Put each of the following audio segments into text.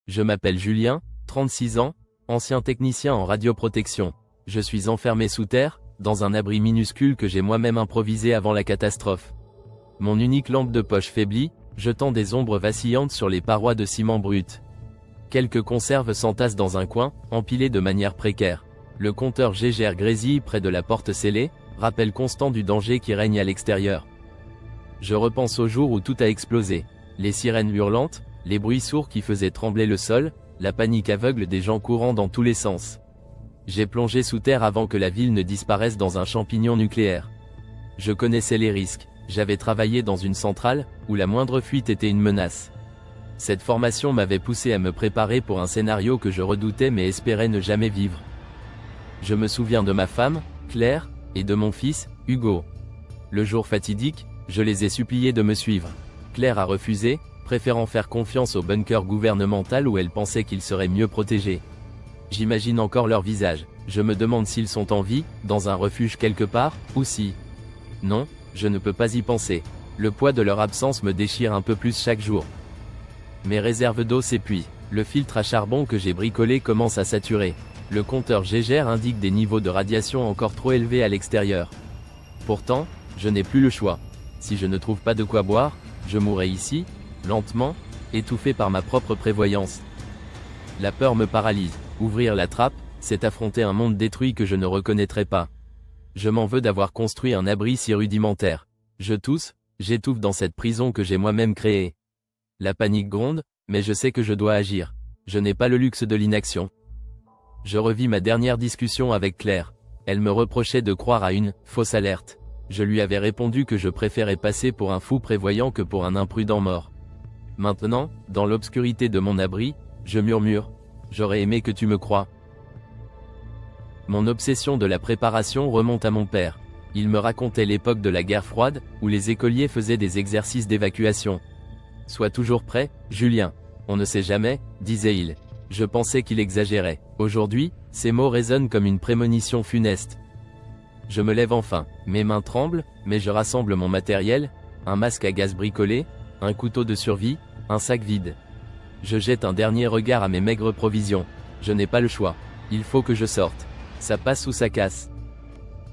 Je m'appelle Julien, 36 ans, ancien technicien en radioprotection. Je suis enfermé sous terre, dans un abri minuscule que j'ai moi-même improvisé avant la catastrophe. Mon unique lampe de poche faiblit, jetant des ombres vacillantes sur les parois de ciment brut. Quelques conserves s'entassent dans un coin, empilées de manière précaire. Le compteur Gégère grésille près de la porte scellée, rappel constant du danger qui règne à l'extérieur. Je repense au jour où tout a explosé. Les sirènes hurlantes, les bruits sourds qui faisaient trembler le sol, la panique aveugle des gens courant dans tous les sens. J'ai plongé sous terre avant que la ville ne disparaisse dans un champignon nucléaire. Je connaissais les risques, j'avais travaillé dans une centrale, où la moindre fuite était une menace. Cette formation m'avait poussé à me préparer pour un scénario que je redoutais mais espérais ne jamais vivre. Je me souviens de ma femme, Claire, et de mon fils, Hugo. Le jour fatidique, je les ai suppliés de me suivre. Claire a refusé, préférant faire confiance au bunker gouvernemental où elle pensait qu'ils seraient mieux protégés. J'imagine encore leur visage, je me demande s'ils sont en vie, dans un refuge quelque part, ou si... Non, je ne peux pas y penser. Le poids de leur absence me déchire un peu plus chaque jour. Mes réserves d'eau s'épuisent. Le filtre à charbon que j'ai bricolé commence à saturer. Le compteur Gégère indique des niveaux de radiation encore trop élevés à l'extérieur. Pourtant, je n'ai plus le choix. Si je ne trouve pas de quoi boire, je mourrai ici, lentement, étouffé par ma propre prévoyance. La peur me paralyse. Ouvrir la trappe, c'est affronter un monde détruit que je ne reconnaîtrai pas. Je m'en veux d'avoir construit un abri si rudimentaire. Je tousse, j'étouffe dans cette prison que j'ai moi-même créée. La panique gronde, mais je sais que je dois agir. Je n'ai pas le luxe de l'inaction. Je revis ma dernière discussion avec Claire. Elle me reprochait de croire à une « fausse alerte ». Je lui avais répondu que je préférais passer pour un fou prévoyant que pour un imprudent mort. Maintenant, dans l'obscurité de mon abri, je murmure « J'aurais aimé que tu me crois ». Mon obsession de la préparation remonte à mon père. Il me racontait l'époque de la guerre froide, où les écoliers faisaient des exercices d'évacuation. « Sois toujours prêt, Julien. On ne sait jamais, disait-il. » Je pensais qu'il exagérait. Aujourd'hui, ces mots résonnent comme une prémonition funeste. Je me lève enfin, mes mains tremblent, mais je rassemble mon matériel, un masque à gaz bricolé, un couteau de survie, un sac vide. Je jette un dernier regard à mes maigres provisions. Je n'ai pas le choix. Il faut que je sorte. Ça passe ou ça casse.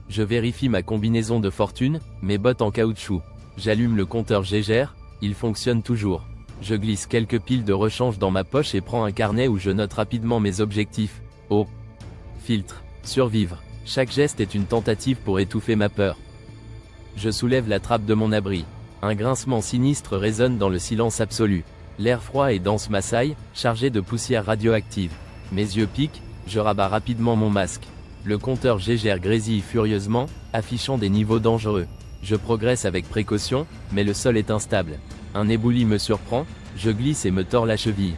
Je vérifie ma combinaison de fortune, mes bottes en caoutchouc. J'allume le compteur Gégère, il fonctionne toujours. Je glisse quelques piles de rechange dans ma poche et prends un carnet où je note rapidement mes objectifs. Eau. Filtre. Survivre. Chaque geste est une tentative pour étouffer ma peur. Je soulève la trappe de mon abri. Un grincement sinistre résonne dans le silence absolu. L'air froid et dense m'assaille, chargé de poussière radioactive. Mes yeux piquent, je rabats rapidement mon masque. Le compteur Gégère grésille furieusement, affichant des niveaux dangereux. Je progresse avec précaution, mais le sol est instable. Un éboulis me surprend, je glisse et me tords la cheville.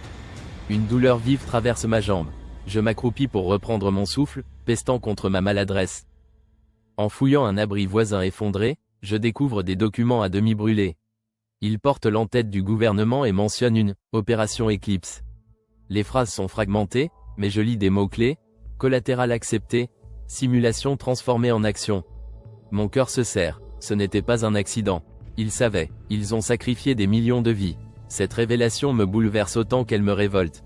Une douleur vive traverse ma jambe. Je m'accroupis pour reprendre mon souffle, pestant contre ma maladresse. En fouillant un abri voisin effondré, je découvre des documents à demi brûlés. Ils portent l'entête du gouvernement et mentionnent une « opération Eclipse ». Les phrases sont fragmentées, mais je lis des mots-clés, collatéral accepté, simulation transformée en action. Mon cœur se serre, ce n'était pas un accident. Ils savaient, ils ont sacrifié des millions de vies. Cette révélation me bouleverse autant qu'elle me révolte.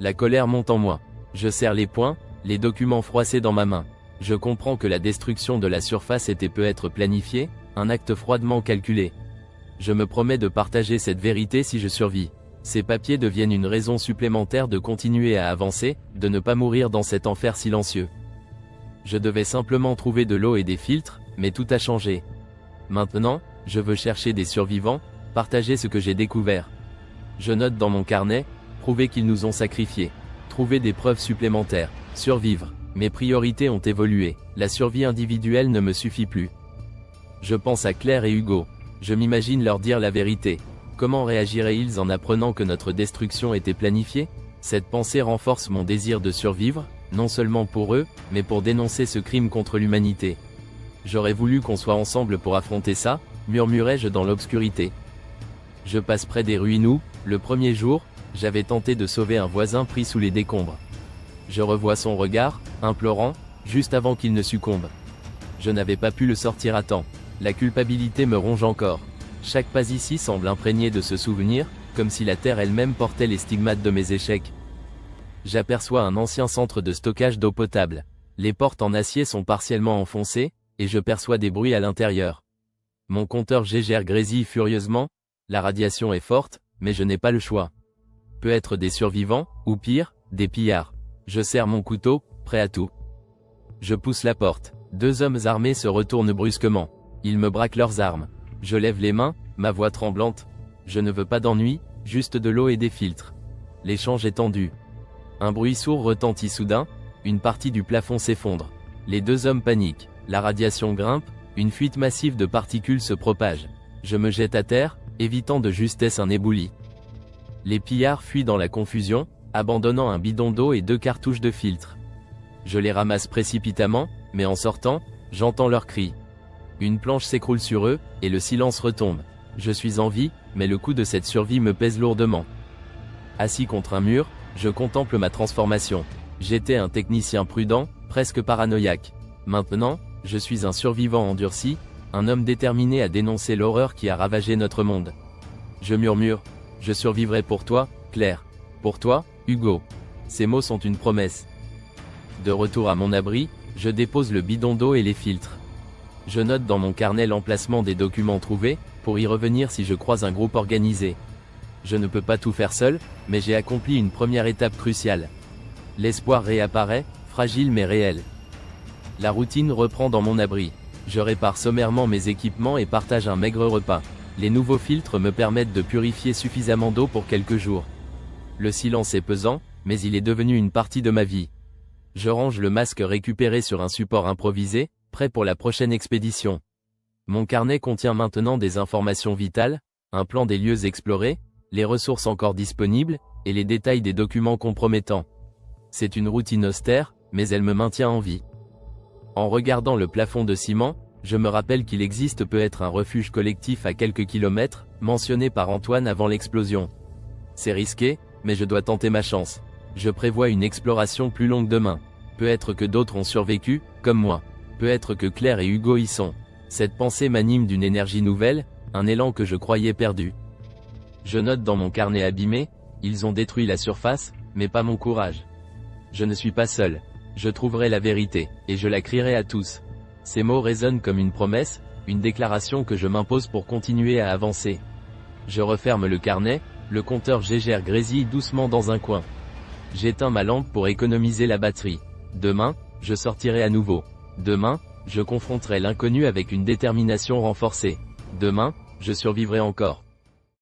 La colère monte en moi. Je serre les poings, les documents froissés dans ma main. Je comprends que la destruction de la surface peut être planifiée, un acte froidement calculé. Je me promets de partager cette vérité si je survis. Ces papiers deviennent une raison supplémentaire de continuer à avancer, de ne pas mourir dans cet enfer silencieux. Je devais simplement trouver de l'eau et des filtres, mais tout a changé. Maintenant, je veux chercher des survivants, partager ce que j'ai découvert. Je note dans mon carnet, prouver qu'ils nous ont sacrifiés. Trouver des preuves supplémentaires. Survivre. Mes priorités ont évolué. La survie individuelle ne me suffit plus. Je pense à Claire et Hugo. Je m'imagine leur dire la vérité. Comment réagiraient-ils en apprenant que notre destruction était planifiée? Cette pensée renforce mon désir de survivre, non seulement pour eux, mais pour dénoncer ce crime contre l'humanité. J'aurais voulu qu'on soit ensemble pour affronter ça, murmurai-je dans l'obscurité. Je passe près des ruines où, le premier jour, j'avais tenté de sauver un voisin pris sous les décombres. Je revois son regard, implorant, juste avant qu'il ne succombe. Je n'avais pas pu le sortir à temps. La culpabilité me ronge encore. Chaque pas ici semble imprégné de ce souvenir, comme si la terre elle-même portait les stigmates de mes échecs. J'aperçois un ancien centre de stockage d'eau potable. Les portes en acier sont partiellement enfoncées, et je perçois des bruits à l'intérieur. Mon compteur Geiger grésille furieusement, la radiation est forte, mais je n'ai pas le choix. Peut être des survivants, ou pire, des pillards. Je serre mon couteau, prêt à tout. Je pousse la porte. 2 hommes armés se retournent brusquement. Ils me braquent leurs armes. Je lève les mains, ma voix tremblante. Je ne veux pas d'ennui, juste de l'eau et des filtres. L'échange est tendu. Un bruit sourd retentit soudain, une partie du plafond s'effondre. Les 2 hommes paniquent. La radiation grimpe, une fuite massive de particules se propage. Je me jette à terre, évitant de justesse un éboulis. Les pillards fuient dans la confusion, abandonnant un bidon d'eau et 2 cartouches de filtre. Je les ramasse précipitamment, mais en sortant, j'entends leurs cris. Une planche s'écroule sur eux, et le silence retombe. Je suis en vie, mais le coup de cette survie me pèse lourdement. Assis contre un mur, je contemple ma transformation. J'étais un technicien prudent, presque paranoïaque. Maintenant, je suis un survivant endurci, un homme déterminé à dénoncer l'horreur qui a ravagé notre monde. Je murmure, je survivrai pour toi, Claire. Pour toi, Hugo. Ces mots sont une promesse. De retour à mon abri, je dépose le bidon d'eau et les filtres. Je note dans mon carnet l'emplacement des documents trouvés, pour y revenir si je croise un groupe organisé. Je ne peux pas tout faire seul, mais j'ai accompli une première étape cruciale. L'espoir réapparaît, fragile mais réel. La routine reprend dans mon abri. Je répare sommairement mes équipements et partage un maigre repas. Les nouveaux filtres me permettent de purifier suffisamment d'eau pour quelques jours. Le silence est pesant, mais il est devenu une partie de ma vie. Je range le masque récupéré sur un support improvisé, prêt pour la prochaine expédition. Mon carnet contient maintenant des informations vitales, un plan des lieux explorés, les ressources encore disponibles, et les détails des documents compromettants. C'est une routine austère, mais elle me maintient en vie. En regardant le plafond de ciment, je me rappelle qu'il existe peut-être un refuge collectif à quelques kilomètres, mentionné par Antoine avant l'explosion. C'est risqué, mais je dois tenter ma chance. Je prévois une exploration plus longue demain. Peut-être que d'autres ont survécu, comme moi. Peut-être que Claire et Hugo y sont. Cette pensée m'anime d'une énergie nouvelle, un élan que je croyais perdu. Je note dans mon carnet abîmé, ils ont détruit la surface, mais pas mon courage. Je ne suis pas seul. Je trouverai la vérité, et je la crierai à tous. Ces mots résonnent comme une promesse, une déclaration que je m'impose pour continuer à avancer. Je referme le carnet, le compteur Geiger grésille doucement dans un coin. J'éteins ma lampe pour économiser la batterie. Demain, je sortirai à nouveau. Demain, je confronterai l'inconnu avec une détermination renforcée. Demain, je survivrai encore.